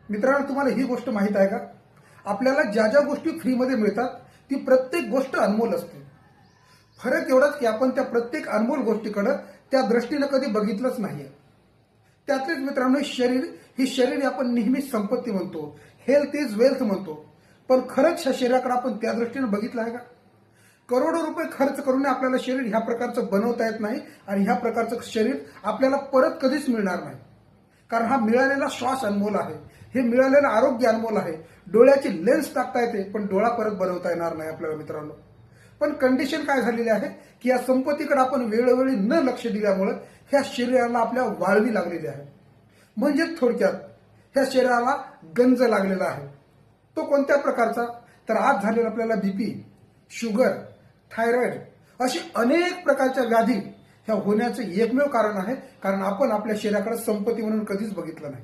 मित्रांनो, तुम्हाला ही गोष्ट माहीत आहे का? आपल्याला ज्या ज्या गोष्टी फ्रीमध्ये मिळतात ती प्रत्येक गोष्ट अनमोल असते. फरक एवढाच की आपण त्या प्रत्येक अनमोल गोष्टीकडे त्या दृष्टीने कधी बघितलंच नाहीये. त्यातलेच मित्रांनो, शरीर आपण नेहमी संपत्ती म्हणतो, हेल्थ इज वेल्थ म्हणतो. पण खरंच ह्या शरीराकडे आपण त्या दृष्टीने बघितलं आहे का? करोडो रुपये खर्च करून आपल्याला शरीर ह्या प्रकारचं बनवता येत नाही आणि ह्या प्रकारचं शरीर आपल्याला परत कधीच मिळणार नाही. कारण हा मिळालेला श्वास अनमोल आहे, हे मिळालेलं आरोग्य अनमोल आहे. डोळ्याची लेन्स टाकता येते पण डोळा परत बनवता येणार नाही आपल्याला मित्रांनो. पण कंडिशन काय झालेली आहे की या संपत्तीकडे आपण वेळोवेळी न लक्ष दिल्यामुळे ह्या शरीराला आपल्या वाळवी लागलेली आहे. म्हणजे थोडक्यात ह्या शरीराला गंज लागलेला आहे. तो कोणत्या प्रकारचा? तर आज झालेला आपल्याला बीपी, शुगर, थायरॉइड अशी अनेक प्रकारच्या व्याधी ह्या होण्याचे एकमेव कारण आहे कारण आपण आपल्या शरीराकडे संपत्ती म्हणून कधीच बघितलं नाही.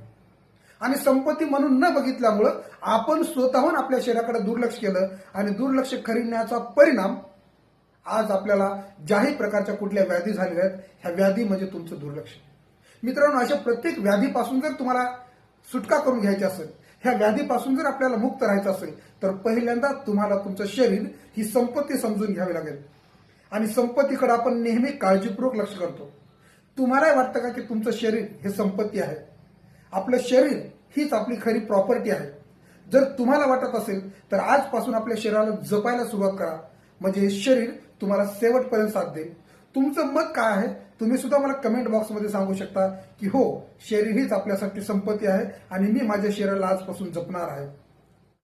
आणि संपत्ती म्हणून न बघितल्यामुळं आपण स्वतःहून आपल्या शरीराकडे दुर्लक्ष केलं आणि दुर्लक्ष करण्याचा परिणाम आज आपल्याला ज्याही प्रकारच्या कुठल्या व्याधी झालेल्या आहेत, ह्या व्याधी म्हणजे तुमचं दुर्लक्ष. मित्रांनो, अशा प्रत्येक व्याधीपासून जर तुम्हाला सुटका करून घ्यायची असेल, ह्या व्याधीपासून जर आपल्याला मुक्त राहायचं असेल, तर पहिल्यांदा तुम्हाला तुमचं शरीर ही संपत्ती समजून घ्यावी लागेल. आणि संपत्तीकडे आपण नेहमी काळजीपूर्वक लक्ष करतो. तुम्हालाही वाटतं का की तुमचं शरीर हे संपत्ती आहे? आपलं शरीर हीच आपली खरी प्रॉपर्टी आहे. जर तुम्हाला वाटत असेल तर आजपासून आपल्या शरीराला जपायला सुरुवात करा, म्हणजे हे शरीर तुम्हाला शेवटपर्यंत साथ देईल. तुमचं मत काय आहे तुम्ही सुद्धा मला कमेंट बॉक्समध्ये सांगू शकता की हो, शरीर हीच आपल्यासाठी संपत्ती आहे आणि मी माझ्या शरीराला आजपासून जपणार आहे.